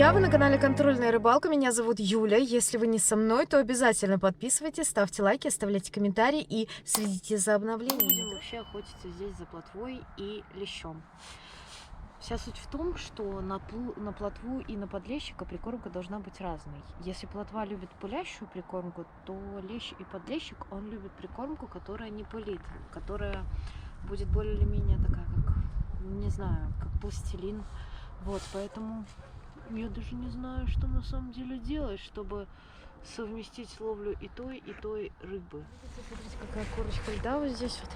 друзья, вы на канале Контрольная рыбалка, меня зовут Юля. Если вы не со мной, то обязательно подписывайтесь, ставьте лайки, оставляйте комментарии и следите за обновлениями. Будем вообще охотиться здесь за плотвой и лещом. Вся суть в том, что на плотву и на подлещика прикормка должна быть разной. Если плотва любит пылящую прикормку, то лещ и подлещик, он любит прикормку, которая не пылит, которая будет более или менее такая, как, не знаю, как пластилин. Вот, поэтому я даже не знаю, что на самом деле делать, чтобы совместить ловлю и той рыбы. Смотрите, какая корочка льда вот здесь вот.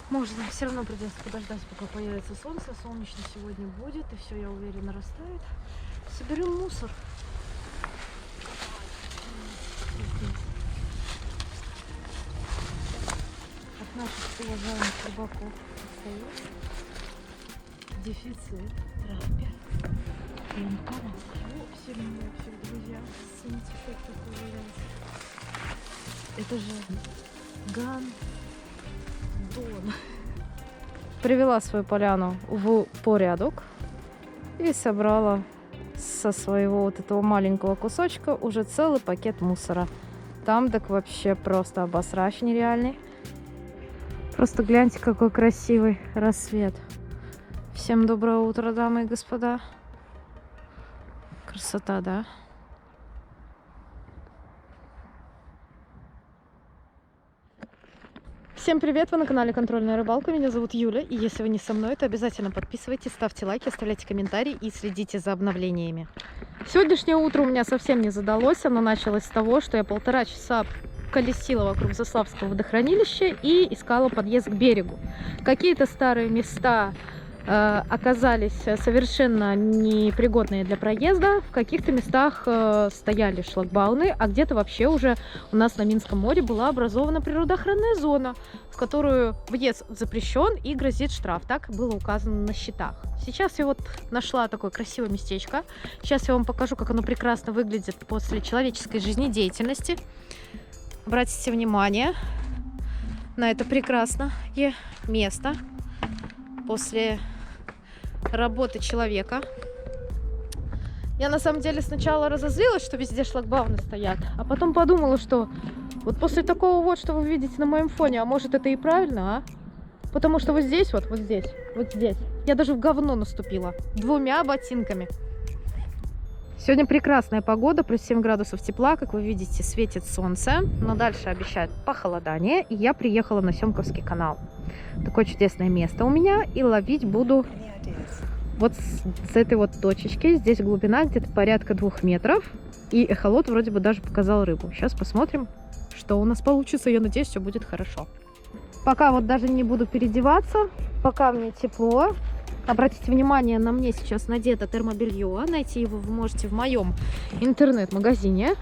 Можно, все равно придется подождать, пока появится солнце. Солнечно сегодня будет, и все, я уверена, растает. Соберем мусор. От наших уважаемых рыбаков остается дефицит траппер. Всем друзья, смотрите, что это появляется. Это же гандон. Привела свою поляну в порядок и собрала со своего вот этого маленького кусочка уже целый пакет мусора. Там так вообще просто обосращ нереальный. Просто гляньте, какой красивый рассвет. Всем доброе утро, дамы и господа. Красота, да? Всем привет! Вы на канале Контрольная рыбалка. Меня зовут Юля. И если вы не со мной, то обязательно подписывайтесь, ставьте лайки, оставляйте комментарии и следите за обновлениями. Сегодняшнее утро у меня совсем не задалось. Оно началось с того, что я 1,5 часа колесила вокруг Заславского водохранилища и искала подъезд к берегу. Какие-то старые места оказались совершенно непригодные для проезда. В каких-то местах стояли шлагбауны, а где-то вообще уже у нас на Минском море была образована природоохранная зона, в которую въезд запрещен и грозит штраф. Так было указано на счетах. Сейчас я вот нашла такое красивое местечко. Сейчас я вам покажу, как оно прекрасно выглядит после человеческой жизнедеятельности. Обратите внимание на это прекрасное место после работы человека. Я на самом деле сначала разозлилась, что везде шлагбауны стоят, а потом подумала, что вот после такого вот, что вы видите на моем фоне, а может это и правильно, а? Потому что вот здесь, вот здесь, я даже в говно наступила 2 ботинками. Сегодня прекрасная погода, плюс 7 градусов тепла, как вы видите, светит солнце, но дальше обещают похолодание, и я приехала на Семковский канал. Такое чудесное место у меня, и ловить буду вот с этой вот точечки. Здесь глубина где-то порядка 2 метров, и эхолот вроде бы даже показал рыбу. Сейчас посмотрим, что у нас получится, я надеюсь, все будет хорошо. Пока вот даже не буду переодеваться, пока мне тепло. Обратите внимание, на мне сейчас надето термобелье. Найти его вы можете в моем интернет-магазине.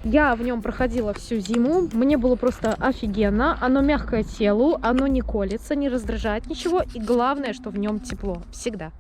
Я в нем проходила всю зиму. Мне было просто офигенно. Оно мягкое телу, оно не колется, не раздражает ничего. И главное, что в нем тепло. Всегда.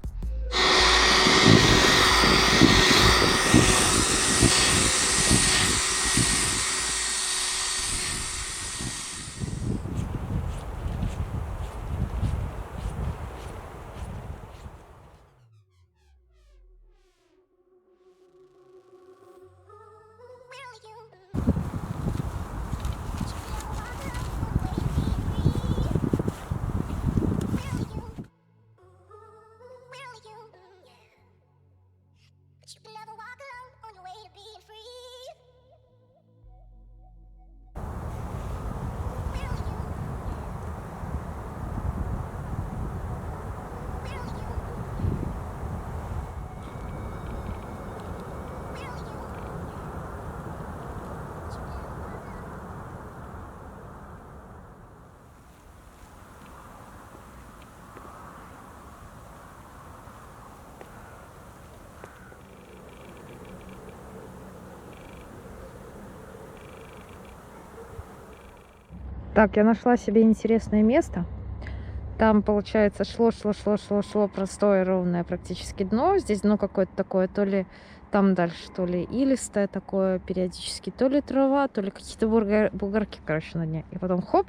Так, я нашла себе интересное место. Там, получается, шло простое, ровное практически дно. Здесь дно какое-то такое, то ли там дальше, то ли илистое такое периодически, то ли трава, то ли какие-то бугорки, короче, на дне. И потом хоп,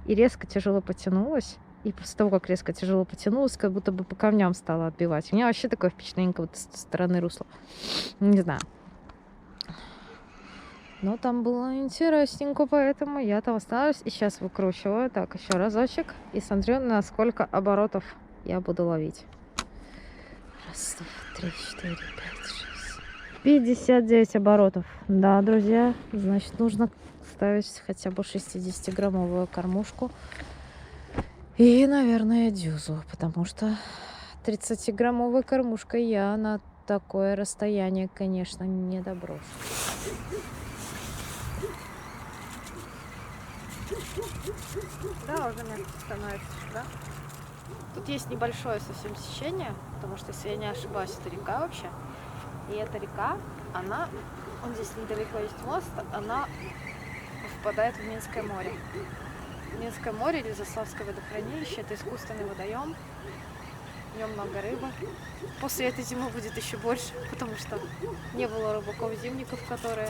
и резко тяжело потянулось. И после того, как резко тяжело потянулась, как будто бы по камням стала отбивать. У меня вообще такое впечатление, как будто со стороны русла. Не знаю. Но там было интересненько, поэтому я там осталась. И сейчас выкручиваю. Так, еще разочек. И смотрю, на сколько оборотов я буду ловить. Раз, два, три, четыре, пять, шесть. 59 оборотов. Да, друзья, значит, нужно ставить хотя бы 60-граммовую кормушку. И, наверное, дюзу, потому что 30-граммовой кормушкой я на такое расстояние, конечно, не доброшу. Да, уже мягко становится, да? Тут есть небольшое совсем сечение, потому что, если я не ошибаюсь, это река вообще. И эта река, она, вот здесь недалеко есть мост, она впадает в Минское море. Минское море или Заславское водохранилище — это искусственный водоем. В нем много рыбы. После этой зимы будет еще больше, потому что не было рыбаков-зимников, которые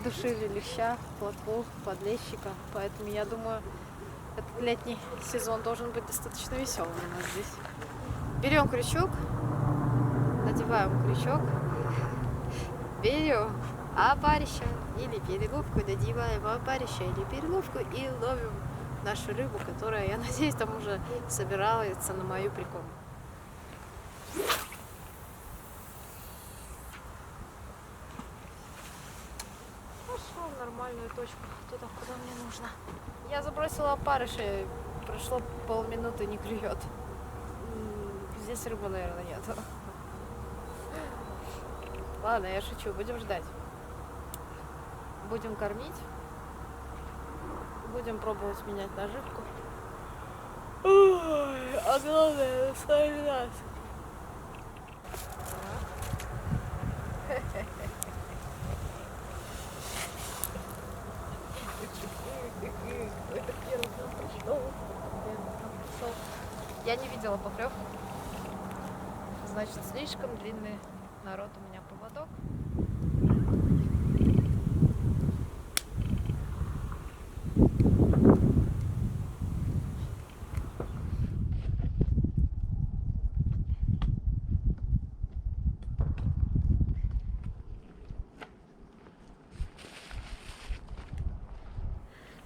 душили леща, плотву, подлещика. Поэтому я думаю, этот летний сезон должен быть достаточно веселым у нас здесь. Берем крючок, надеваем крючок, берем опарища или переловку, надеваем опарища или переловку и ловим нашу рыбу, которая, я надеюсь, там уже собирается на мою прикормку. Нашел нормальную точку, туда, куда мне нужно. Я забросила опарыша, прошло полминуты, не клюет. Здесь рыбы, наверное, нет. Ладно, я шучу, будем ждать. Будем кормить. Будем пробовать менять наживку. Ой, а главное, наслаждаться. Я не видела поклёв. Значит, слишком длинный народ у меня поводок.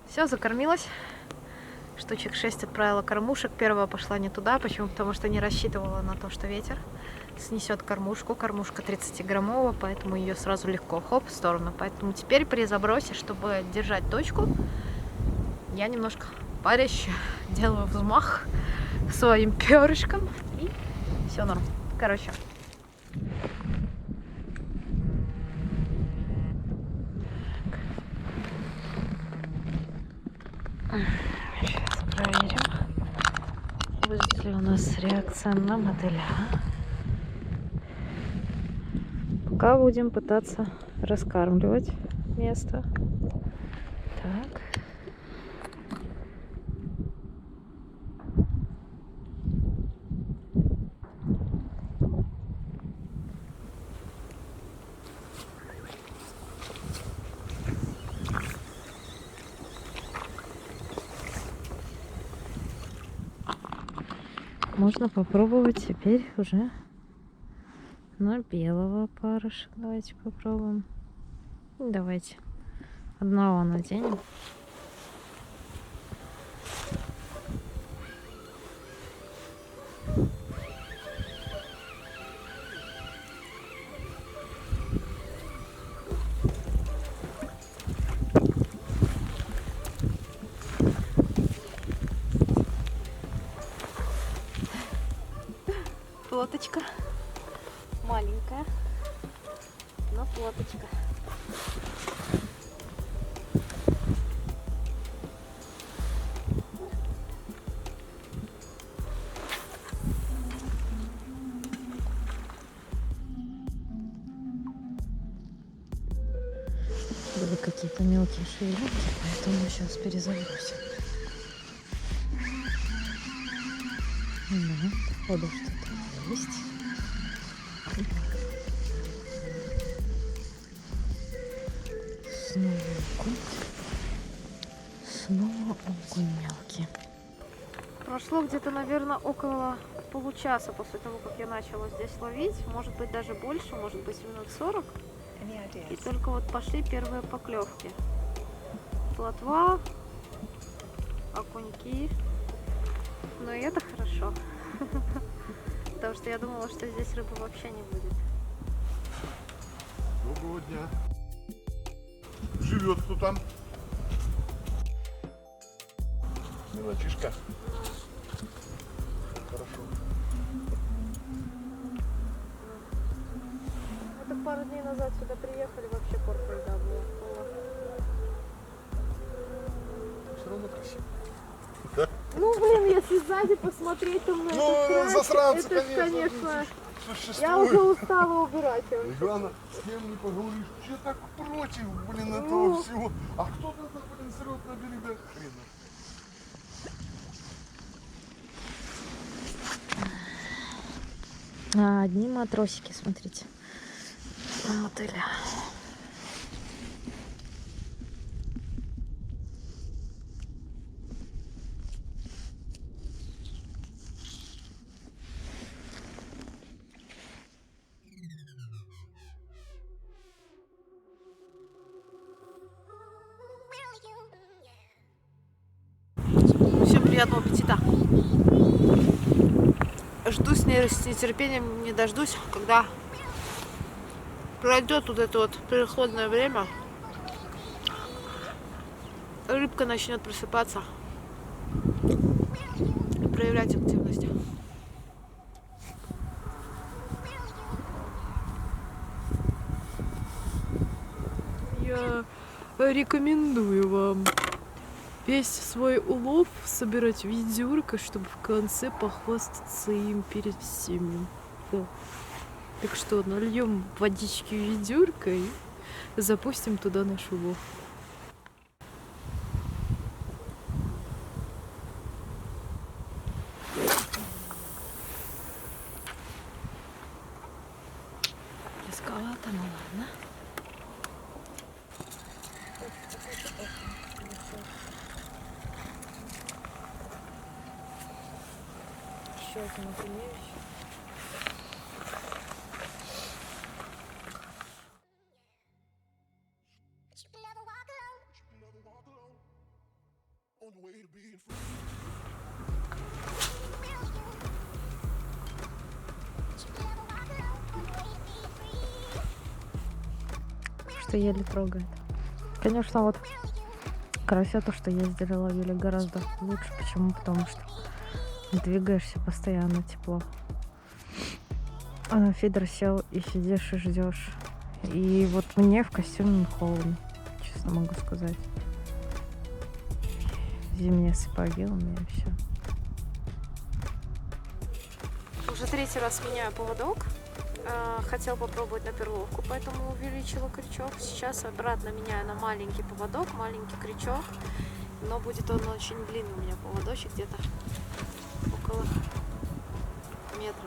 Все, закормилась. Штучек 6 отправила кормушек. Первая пошла не туда. Почему? Потому что не рассчитывала на то, что ветер снесет кормушку. Кормушка 30-граммовая, поэтому ее сразу легко хоп в сторону. Поэтому теперь при забросе, чтобы держать точку, я немножко паряще делаю взмах своим перышком. И все норм. Короче. Сейчас проверим, будет ли у нас реакция на мотыля. Пока будем пытаться раскармливать место. Так. Можно попробовать теперь уже на белого опарыша. Давайте попробуем. Давайте одного наденем. Плоточка маленькая, но плоточка. Были какие-то мелкие шевелюрки, поэтому сейчас перезабросим. Да, походу что-то есть. Снова окунь. Снова окунь мелкий. Прошло где-то, наверное, около получаса после того, как я начала здесь ловить. Может быть, даже больше, может быть, минут 40. И только вот пошли первые поклевки. Плотва, окуньки. Но и это хорошо. Потому что я думала, что здесь рыбы вообще не будет. Доброго дня. Живет кто там? Мелочишка. Хорошо. Это пару дней назад сюда приехали, вообще порт льда было. Все равно красиво. Ну, блин, если сзади посмотреть, то на этот край, засранцы, это, конечно. конечно, я уже устала убирать его. И главное, с кем не поговоришь, все так против, блин, этого Ну. всего. А кто-то, блин, срет на берегах хрена. Одни матросики, смотрите, на мотыле. Всем приятного аппетита. Жду с нетерпением, не дождусь, когда пройдет вот это вот переходное время. Рыбка начнет просыпаться и проявлять активность. Я рекомендую вам весь свой улов собирать ведерко, чтобы в конце похвастаться им перед всеми. Да. Так что нальем водички в ведерко и запустим туда наш улов. Рисковато, ну ладно. Еще один окуневич. Что еле трогает. Конечно, вот карася, то, что ездили, ловили гораздо лучше. Почему? Потому что двигаешься постоянно, тепло. А на фидер сел и сидишь и ждешь. И вот мне в костюме холодно, честно могу сказать. Зимние сапоги у меня, и все. Уже третий раз меняю поводок. Хотел попробовать на перловку, поэтому увеличила крючок. Сейчас обратно меняю на маленький поводок, маленький крючок. Но будет он очень длинный у меня поводочек, где-то около метра.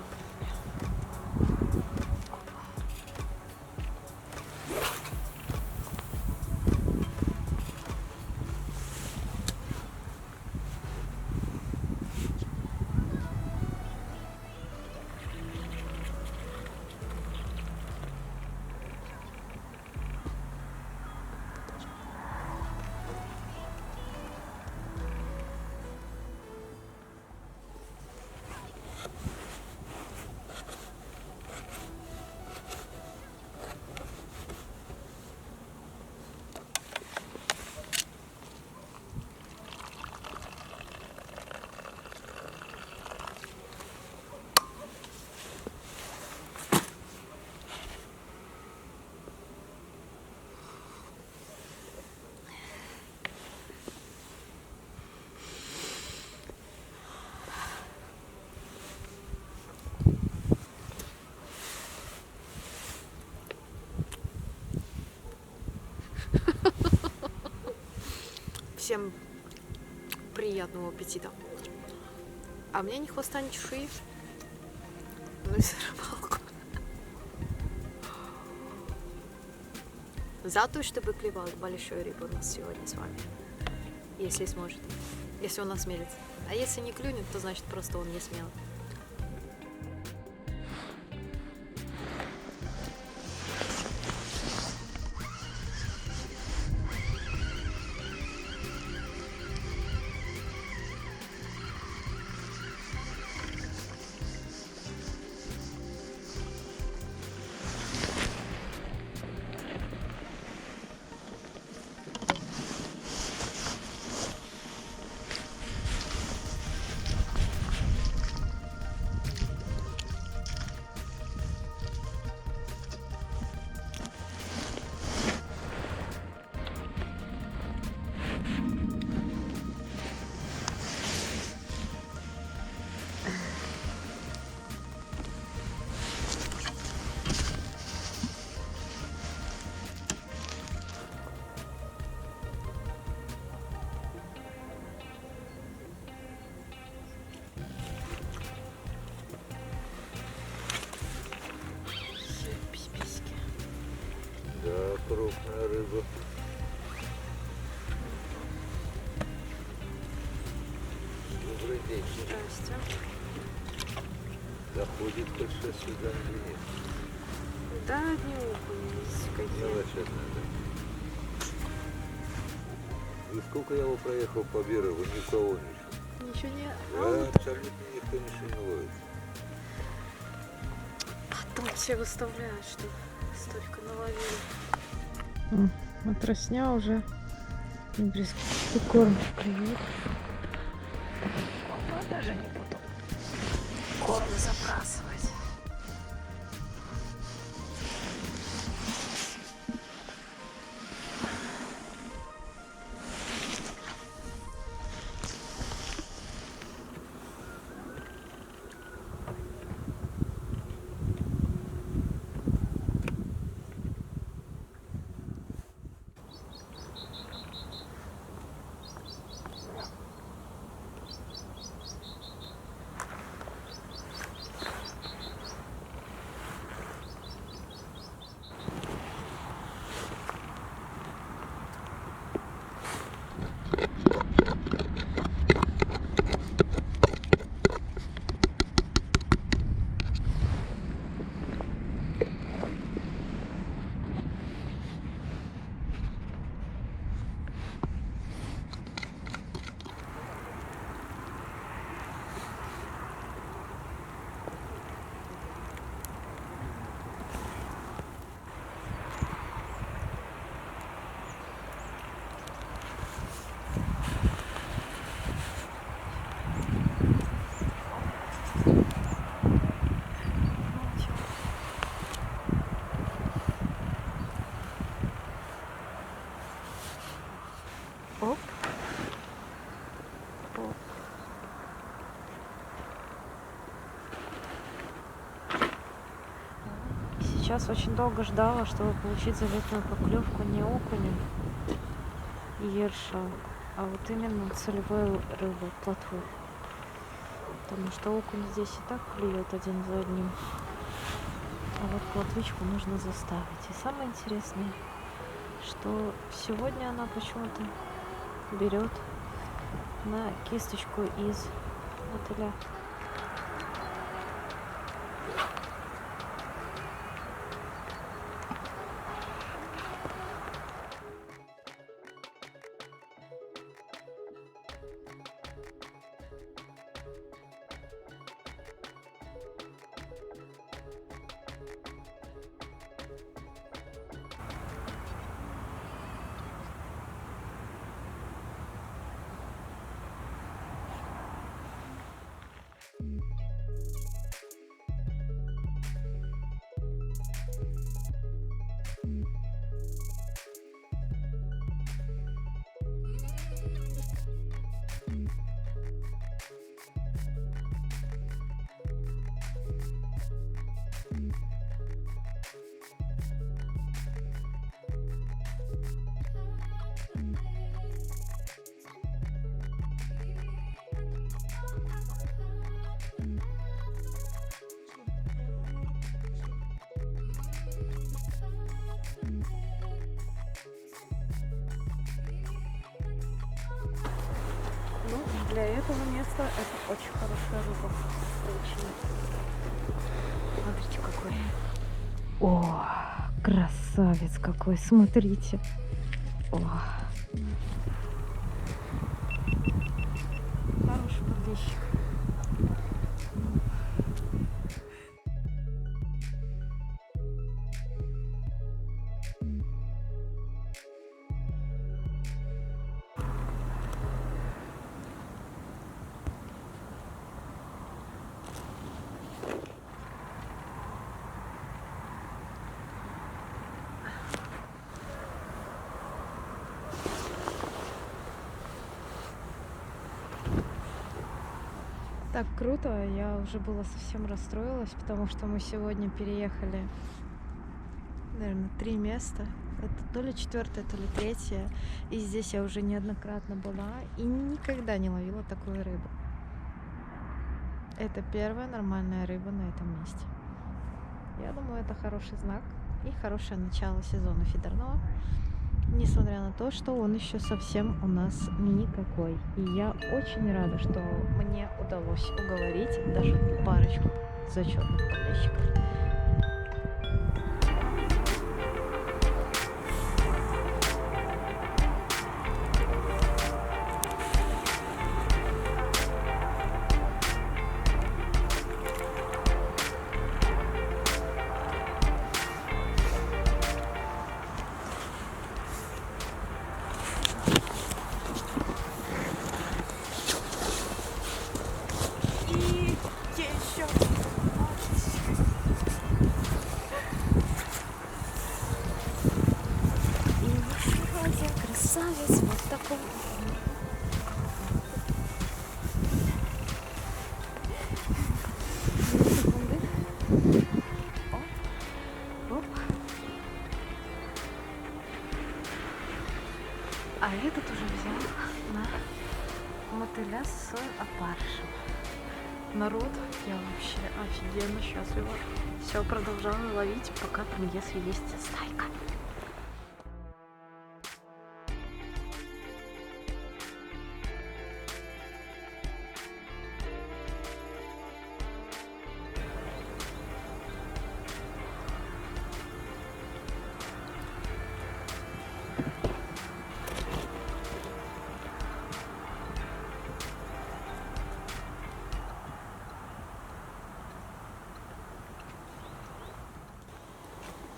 Всем приятного аппетита. А мне ни хвоста, ни чешуи. Ну и за рыбалку. За то, чтобы клевал большой рыбы у нас сегодня с вами. Если сможет. Если он осмелится. А если не клюнет, то значит просто он не смел. Да, крупная рыба. Добрый день. Здрасте. Доходит хоть что сюда или нет? Да, не окунь, Мелочь одна, да? И сколько я его проехал по берегу, никого ничего. Ничего не... Да, абсолютно никто ничего не ловит. Потом все выставляют, что столько наловили. Матросня уже не близко. И корм клюет. Даже не буду корм забрасывать. Оп. Оп. Сейчас очень долго ждала, чтобы получить заветную поклевку не окуня и ерша, а вот именно целевой рыбы, плотвы. Потому что окунь здесь и так клюет один за одним. А вот плотвичку нужно заставить. И самое интересное, что сегодня она почему-то берет на кисточку из мотыля. Для этого места это очень хорошая рыба. Очень. Смотрите, какой. О, красавец какой, смотрите. О. Хороший подвесчик. Так круто, я уже была совсем расстроилась, потому что мы сегодня переехали, наверное, 3 места. Это то ли 4-е, то ли 3-е. И здесь я уже неоднократно была и никогда не ловила такую рыбу. Это первая нормальная рыба на этом месте. Я думаю, это хороший знак и хорошее начало сезона фидерного. Несмотря на то, что он еще совсем у нас никакой. И я очень рада, что мне удалось уговорить даже парочку зачетных подвесчиков. Красавец, вот такой. Оп. А этот уже взял на мотыля с опарышем. Народ, я вообще офигенно счастлива. Все, продолжаю ловить, пока там, если есть стайка.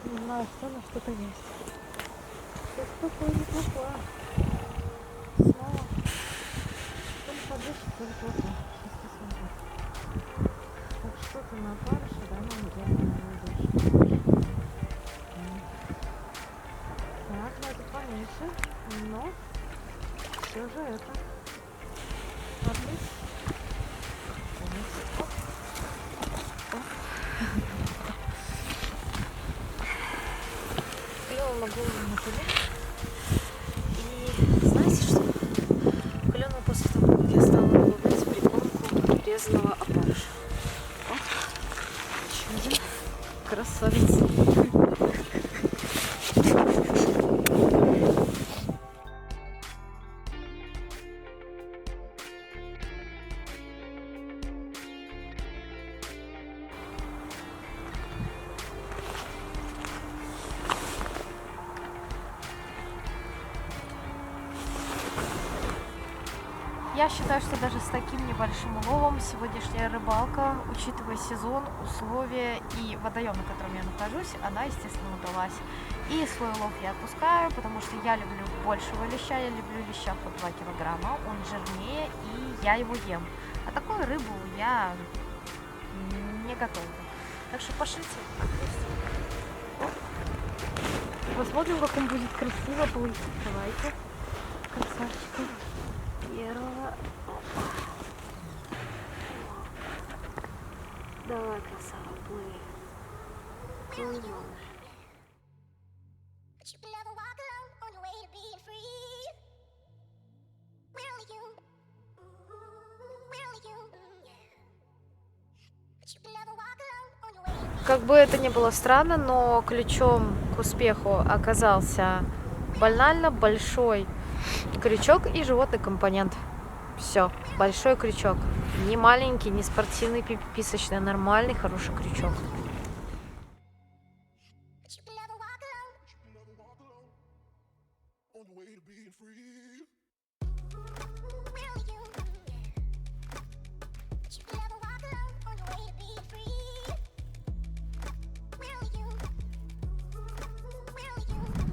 Не знаю, что, но что-то есть. Что-то неплохое. Снова. То ли подвесчик, то ли плотно. Сейчас посмотрим. Так, что-то на опарыше, да, нам где-то найдешь. Так, ну это поменьше, но все же это. Смотри. Клюнула голову на мотыля. И знаете что? Клюнула после того, как я стала ловить прикормку резаного опарыша. Вот. Чудо. Красавец. Я считаю, что даже с таким небольшим уловом сегодняшняя рыбалка, учитывая сезон, условия и водоем, на котором я нахожусь, она, естественно, удалась. И свой улов я отпускаю, потому что я люблю большего леща, я люблю леща по 2 килограмма, он жирнее, и я его ем. А такую рыбу я не готова. Так что пошлите. Посмотрим, как он будет красиво плыть. Давайте. Красавчика. Первого. Давай, красава, плыви. Плывем. Как бы это ни было странно, но ключом к успеху оказался банально большой крючок и животный компонент. Все, большой крючок. Не маленький, не спортивный, писочный, а нормальный, хороший крючок.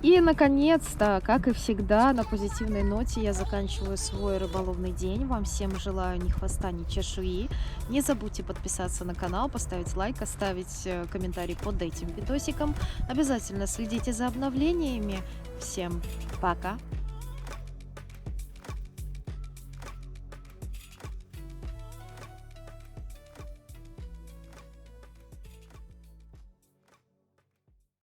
И, наконец-то, как и всегда, на позитивной ноте я заканчиваю свой рыболовный день. Вам всем желаю ни хвоста, ни чешуи. Не забудьте подписаться на канал, поставить лайк, оставить комментарий под этим видосиком. Обязательно следите за обновлениями. Всем пока!